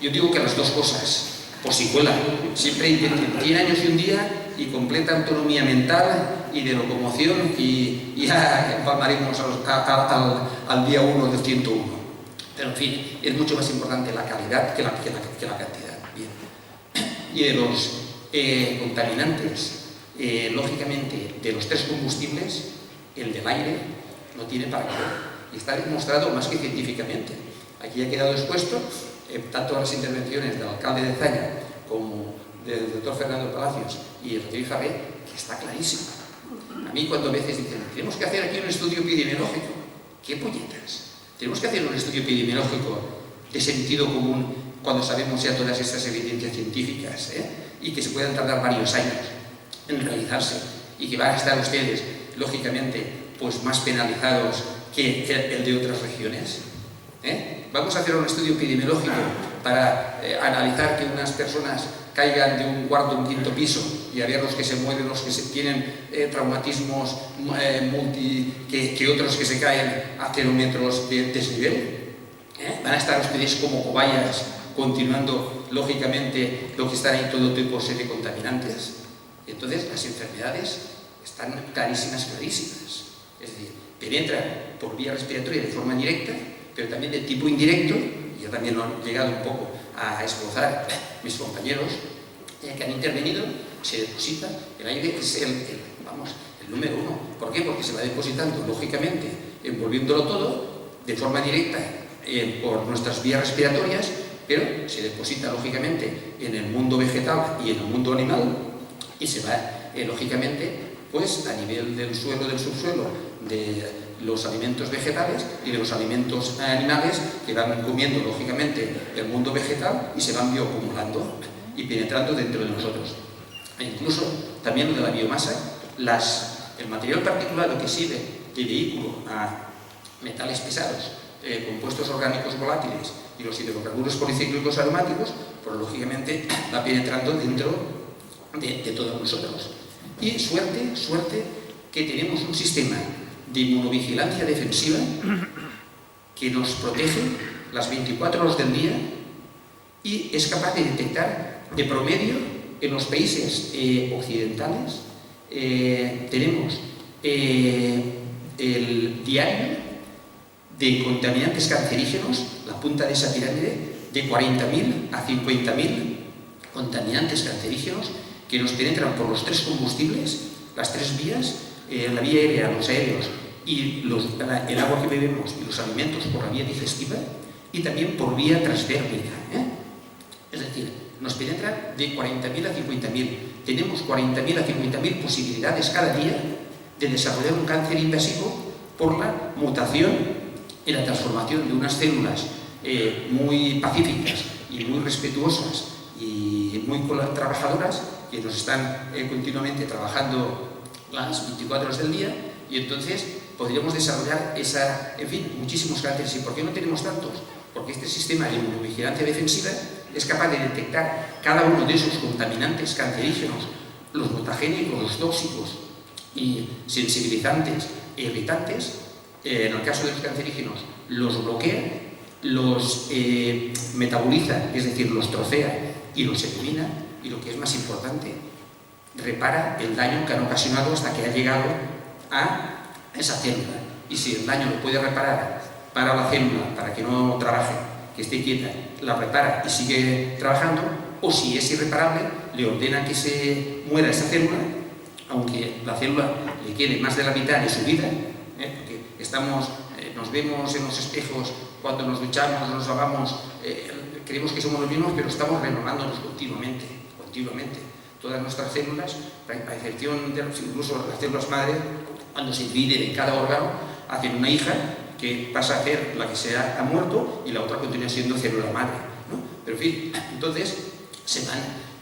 Yo digo que las dos cosas, por si cuela, siempre intenten 100 años y un día y completa autonomía mental y de locomoción, y ya empalmaremos al día 1 del 101. Pero en fin, es mucho más importante la calidad que la cantidad. Bien. Y de los contaminantes, lógicamente, de los 3 combustibles, el del aire no tiene parangón, y está demostrado más que científicamente. Aquí ha quedado expuesto tanto las intervenciones del alcalde de Zalla como del doctor Fernando Palacios y Rodríguez Ferrer, que está clarísimo. A mí, cuando a veces dicen, tenemos que hacer aquí un estudio epidemiológico, ¿qué polletas? Tenemos que hacer un estudio epidemiológico de sentido común cuando sabemos ya todas estas evidencias científicas, y que se puedan tardar varios años en realizarse, y que van a estar ustedes, lógicamente, pues más penalizados que el de otras regiones. Vamos a hacer un estudio epidemiológico para analizar que unas personas caigan de un cuarto o un quinto piso y a ver los que se mueven, los que tienen traumatismos que otros que se caen a 0 metros de desnivel. Van a estar ustedes como cobayas, continuando lógicamente lo que están ahí todo tipo de contaminantes. Entonces las enfermedades están clarísimas. Es decir, penetran por vía respiratoria de forma directa, pero también de tipo indirecto, y yo también lo he llegado un poco a esbozar mis compañeros que han intervenido. Se deposita el aire, que es el número 1. ¿Por qué? Porque se va depositando, lógicamente, envolviéndolo todo de forma directa por nuestras vías respiratorias, pero se deposita, lógicamente, en el mundo vegetal y en el mundo animal, y se va, lógicamente, pues a nivel del suelo, del subsuelo, de los alimentos vegetales y de los alimentos animales, que van comiendo, lógicamente, el mundo vegetal y se van bioacumulando y penetrando dentro de nosotros. E incluso también lo de la biomasa, el material particulado que sirve de vehículo a metales pesados, compuestos orgánicos volátiles y los hidrocarburos policíclicos aromáticos, pues lógicamente va penetrando dentro de todos nosotros. Y suerte que tenemos un sistema de inmunovigilancia defensiva que nos protege las 24 horas del día y es capaz de detectar de promedio en los países occidentales. Tenemos el diario de contaminantes cancerígenos, la punta de esa pirámide, de 40.000 a 50.000 contaminantes cancerígenos que nos penetran por los 3 combustibles, las 3 vías, la vía aérea, los aéreos y el agua que bebemos y los alimentos por la vía digestiva y también por vía transdérmica. Es decir, nos penetran de 40.000 a 50.000. Tenemos 40.000 a 50.000 posibilidades cada día de desarrollar un cáncer invasivo por la mutación y la transformación de unas células muy pacíficas y muy respetuosas y muy trabajadoras que nos están continuamente trabajando las 24 horas del día, y entonces podríamos desarrollar muchísimos cánceres. ¿Y por qué no tenemos tantos? Porque este sistema de inmunovigilancia defensiva es capaz de detectar cada uno de esos contaminantes cancerígenos, los mutagénicos, los tóxicos y sensibilizantes e irritantes. En el caso de los cancerígenos, los bloquea, los metaboliza, es decir, los trocea y los elimina, y lo que es más importante, repara el daño que han ocasionado hasta que ha llegado a esa célula. Y si el daño lo puede reparar para la célula, para que no trabaje, que esté quieta, la repara y sigue trabajando, o si es irreparable, le ordena que se muera esa célula, aunque la célula le quede más de la mitad de su vida, porque nos vemos en los espejos cuando nos duchamos, nos lavamos, creemos que somos los mismos, pero estamos renovándonos continuamente. Todas nuestras células, a excepción de incluso las células madre, cuando se dividen en cada órgano, hacen una hija que pasa a ser la que se ha muerto y la otra continúa siendo célula madre, ¿no? Pero en fin, entonces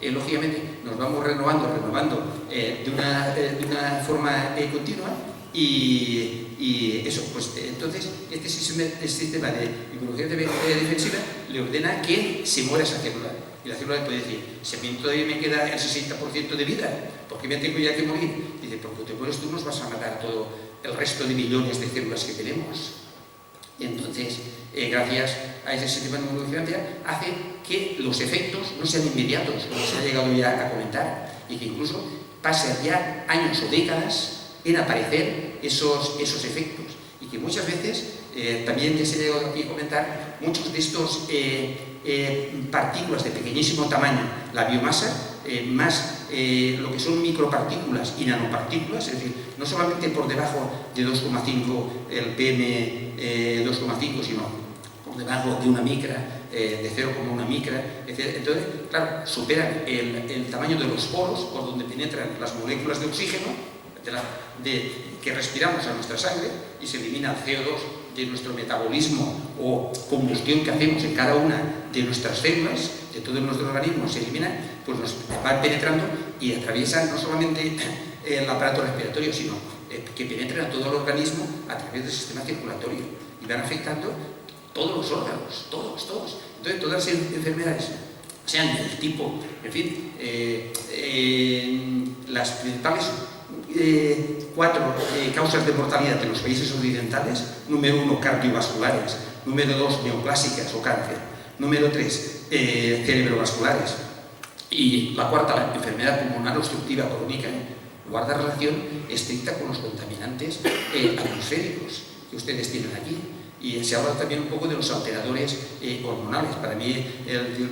lógicamente nos vamos renovando de una forma continua, y eso, pues entonces este sistema de inmunovigilancia defensiva le ordena que se muera esa célula. Y la célula puede decir, si a mí todavía me queda el 60% de vida, ¿por qué me tengo ya que morir? Dice, porque te mueres tú, nos vas a matar todo el resto de millones de células que tenemos. Y entonces, gracias a ese sistema de inmunovigilancia, hace que los efectos no sean inmediatos, como se ha llegado ya a comentar, y que incluso pasen ya años o décadas en aparecer esos efectos. Y que muchas veces, también ya se ha llegado aquí a comentar, muchos de estos partículas de pequeñísimo tamaño, la biomasa, más lo que son micropartículas y nanopartículas, es decir, no solamente por debajo de 2,5 el PM 2,5, sino por debajo de una micra, de 0,1 micra, etc. Entonces, claro, superan el tamaño de los poros por donde penetran las moléculas de oxígeno que respiramos a nuestra sangre, y se elimina el CO2 de nuestro metabolismo o combustión que hacemos en cada una de nuestras células, de todo nuestro organismo, se elimina, pues nos van penetrando y atraviesan no solamente el aparato respiratorio, sino que penetran a todo el organismo a través del sistema circulatorio y van afectando todos los órganos, todos. Entonces, todas las enfermedades, sean del tipo, en fin, las principales 4 causas de mortalidad en los países occidentales: número 1, cardiovasculares; número 2, neoplásicas o cáncer; número 3, cerebrovasculares; y la cuarta, la enfermedad pulmonar obstructiva crónica, guarda relación estricta con los contaminantes atmosféricos que ustedes tienen aquí. Y se habla también un poco de los alteradores hormonales. Para mí,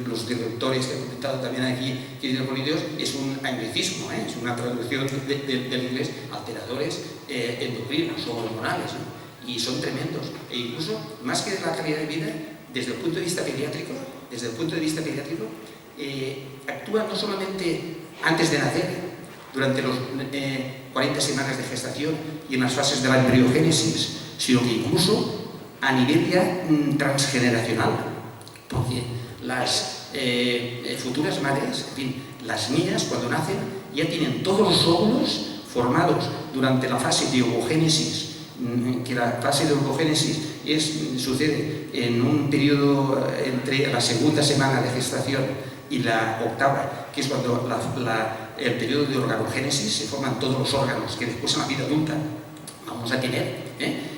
los disruptores que he comentado también aquí, que tienen políticos, es un anglicismo, es una traducción del inglés, alteradores endocrinos o hormonales, ¿no? Y son tremendos. E incluso, más que de la calidad de vida, desde el punto de vista pediátrico, actúan no solamente antes de nacer, durante los 40 semanas de gestación y en las fases de la embriogénesis, sino que incluso a nivel ya transgeneracional, porque las futuras madres, en fin, las niñas cuando nacen ya tienen todos los óvulos formados durante la fase de ovogénesis, que la fase de ovogénesis sucede en un periodo entre la segunda semana de gestación y la octava, que es cuando el periodo de organogénesis, se forman todos los órganos que después en la vida adulta vamos a tener,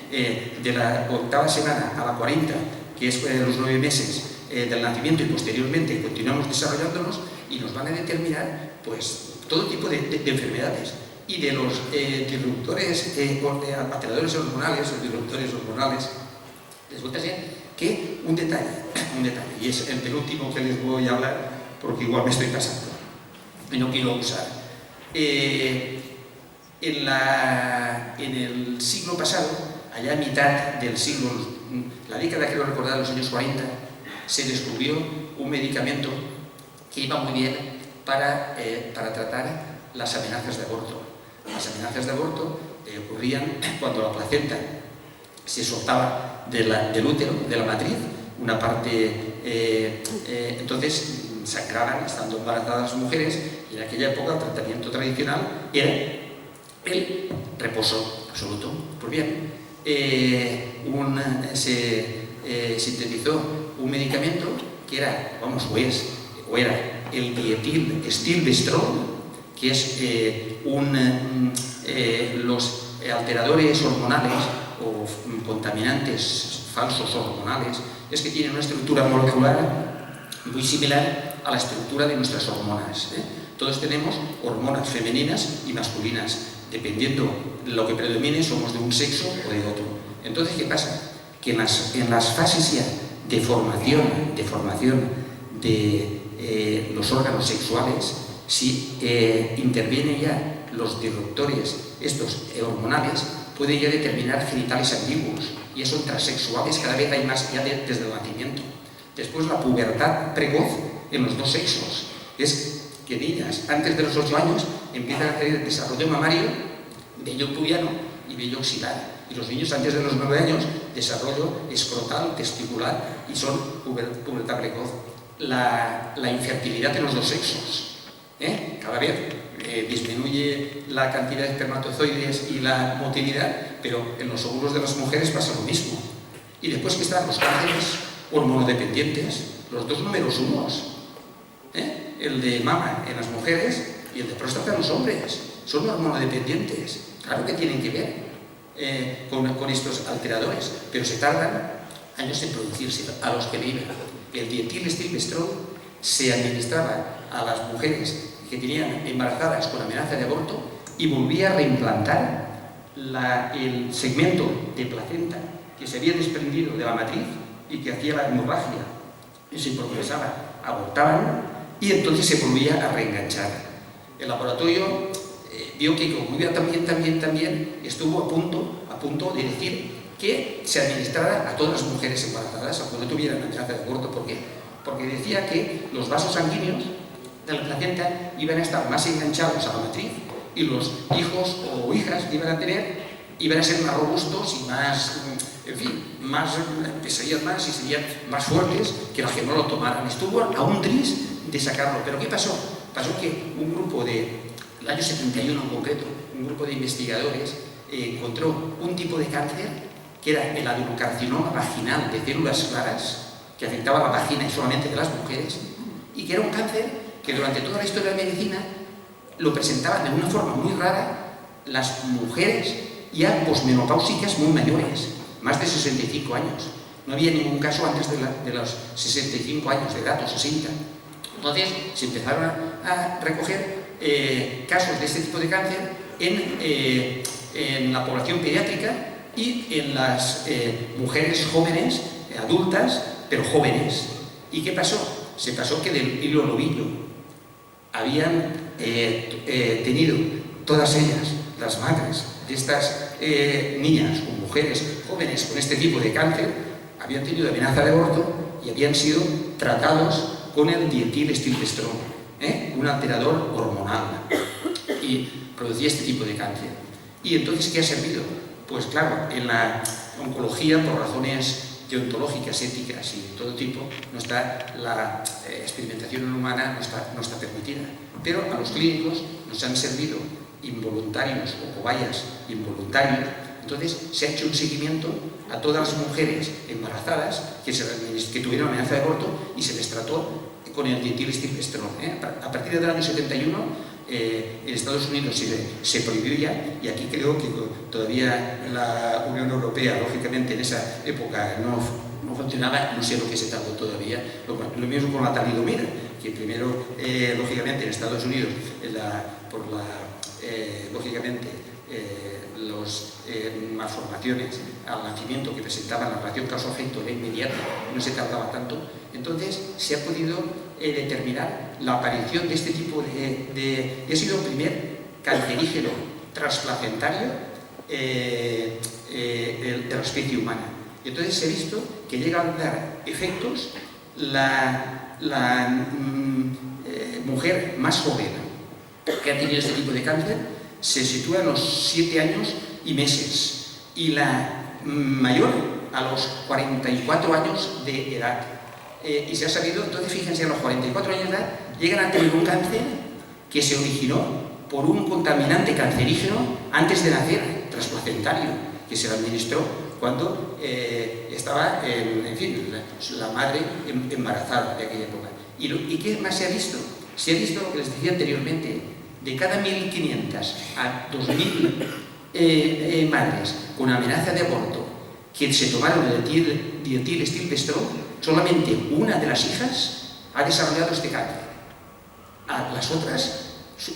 de la octava semana a la 40, que es los 9 meses del nacimiento, y posteriormente continuamos desarrollándonos, y nos van a determinar pues todo tipo de enfermedades. Y de los disruptores, alteradores hormonales o disruptores hormonales, resulta ser que un detalle, y es el penúltimo que les voy a hablar, porque igual me estoy pasando y no quiero usar. En el siglo pasado, allá a mitad del siglo, la década creo recordar, los años 40, se descubrió un medicamento que iba muy bien para tratar las amenazas de aborto. Las amenazas de aborto ocurrían cuando la placenta se soltaba del útero, de la matriz, una parte, entonces sangraban estando embarazadas las mujeres, y en aquella época el tratamiento tradicional era el reposo absoluto. Pues bien, se sintetizó un medicamento que era, era el dietilestilbestrol, que es los alteradores hormonales o contaminantes falsos hormonales, es que tienen una estructura molecular muy similar a la estructura de nuestras hormonas. Todos tenemos hormonas femeninas y masculinas. Dependiendo de lo que predomine, somos de un sexo o de otro. Entonces, ¿qué pasa? Que en las fases ya de formación de los órganos sexuales, si intervienen ya los disruptores, estos hormonales, pueden ya determinar genitales ambiguos, y son transexuales, cada vez hay más ya desde el nacimiento. Después, la pubertad precoz en los dos sexos. Es que niñas antes de los 8 años empiezan a tener desarrollo mamario, vello pubiano y vello axilar. Y los niños antes de los 9 años, desarrollo escrotal, testicular, y son pubertad precoz. La infertilidad en los dos sexos. Cada vez disminuye la cantidad de espermatozoides y la motilidad, pero en los óvulos de las mujeres pasa lo mismo. Y después que están los cánceres hormonodependientes, los dos números unos, el de mama en las mujeres y el de próstata en los hombres, son hormonodependientes. Claro que tienen que ver con estos alteradores, pero se tardan años en producirse. A los que viven el dietilestilbestrol se administraba a las mujeres que tenían embarazadas con amenaza de aborto y volvía a reimplantar el segmento de placenta que se había desprendido de la matriz y que hacía la hemorragia y se progresaba, abortaban y entonces se volvía a reenganchar. El laboratorio vio que como iba también estuvo a punto de decir que se administrara a todas las mujeres embarazadas aunque no tuvieran amenaza de aborto. ¿Por qué? Porque decía que los vasos sanguíneos de la placenta iban a estar más enganchados a la matriz y los hijos o hijas que iban a ser más robustos y más, pesarían más y serían más fuertes que los que no lo tomaran. Estuvo a un tris de sacarlo. ¿Pero qué pasó? Pasó que un grupo el año 71 en concreto, un grupo de investigadores encontró un tipo de cáncer que era el adenocarcinoma vaginal de células claras, que afectaba a la vagina y solamente de las mujeres, y que era un cáncer que durante toda la historia de la medicina lo presentaban de una forma muy rara las mujeres ya posmenopáusicas muy mayores, más de 65 años. No había ningún caso antes de los 65 años de edad, o 60. Entonces se empezaron a recoger casos de este tipo de cáncer en la población pediátrica y en las mujeres jóvenes, adultas, pero jóvenes. ¿Y qué pasó? Se pasó que del hilo novillo habían tenido todas ellas, las madres de estas niñas o mujeres jóvenes con este tipo de cáncer, habían tenido amenaza de aborto y habían sido tratados con el dietilestilbestrol, un alterador hormonal, y producía este tipo de cáncer. ¿Y entonces qué ha servido? Pues claro, en la oncología, por razones deontológicas, éticas y de todo tipo, la experimentación humana no está permitida. Pero a los clínicos nos han servido involuntarios o cobayas involuntarios. Entonces se ha hecho un seguimiento a todas las mujeres embarazadas que tuvieron amenaza de aborto y se les trató con el dietilestilbestrol. A partir del año 71 en Estados Unidos se prohibió ya, y aquí creo que todavía la Unión Europea, lógicamente en esa época no funcionaba, no sé lo que se tardó todavía. Lo mismo con la talidomida, que primero, lógicamente en Estados Unidos, lógicamente, las malformaciones al nacimiento que presentaban la relación causa-efecto era inmediata, no se tardaba tanto. Entonces se ha podido determinar la aparición de este tipo ha sido el primer cancerígeno transplacentario de la especie humana. Y entonces se ha visto que llega a dar efectos la mujer más joven que ha tenido este tipo de cáncer se sitúa en los 7 años y meses, y la mayor a los 44 años de edad. Y se ha sabido, entonces fíjense, a los 44 años de edad llegan a tener un cáncer que se originó por un contaminante cancerígeno antes de nacer, transplacentario, que se le administró cuando estaba, en fin, la madre embarazada de aquella época. ¿Y qué más se ha visto? Se ha visto lo que les decía anteriormente, de cada 1.500 a 2.000 madres con amenaza de aborto que se tomaron el dietilestilbestrol, solamente una de las hijas ha desarrollado este cáncer. A las otras,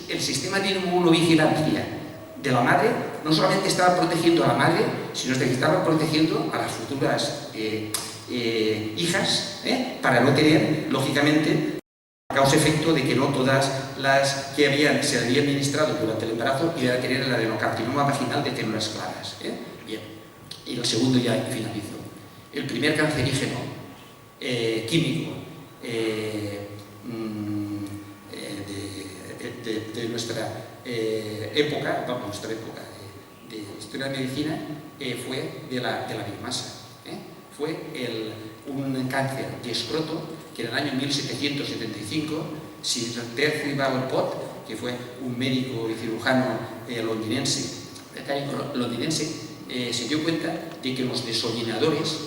el sistema de inmunovigilancia de la madre no solamente estaba protegiendo a la madre, sino que estaba protegiendo a las futuras hijas, para no tener, lógicamente, causa-efecto de que no todas las que se habían administrado durante el embarazo iban a tener el adenocarcinoma vaginal de células claras. Bien, y el segundo ya finalizo. El primer cancerígeno químico de nuestra época, de historia de la medicina, fue de la biomasa. Fue un cáncer de escroto que en el año 1775, Sir Percival Pott, que fue un médico y cirujano londinense, se dio cuenta de que los desollinadores,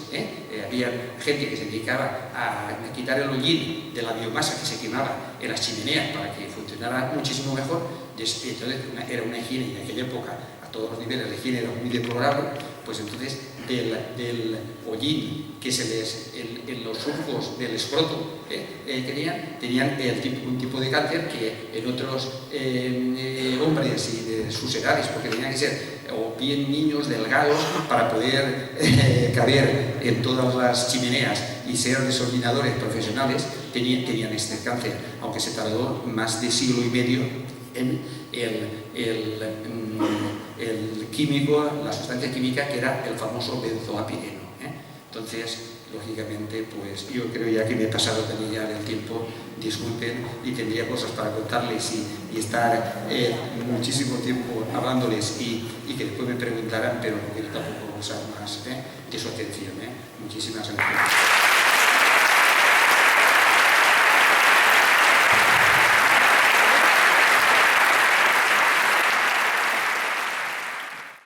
había gente que se dedicaba a quitar el hollín de la biomasa que se quemaba en las chimeneas para que funcionara muchísimo mejor. Entonces era una higiene, y en aquella época a todos los niveles la higiene era muy deplorable. Pues entonces del hollín que en los surcos del escroto tenían un tipo de cáncer que en otros hombres y de sus edades, porque tenían que ser o bien niños delgados para poder caber en todas las chimeneas y ser desollinadores profesionales, tenían este cáncer, aunque se tardó más de siglo y medio en el químico, la sustancia química que era el famoso benzoapireno. Entonces, lógicamente, pues yo creo ya que me he pasado también ya del tiempo, disculpen, y tendría cosas para contarles y estar muchísimo tiempo hablándoles y que después me preguntaran, pero no quiero tampoco usar más de su atención. Muchísimas gracias.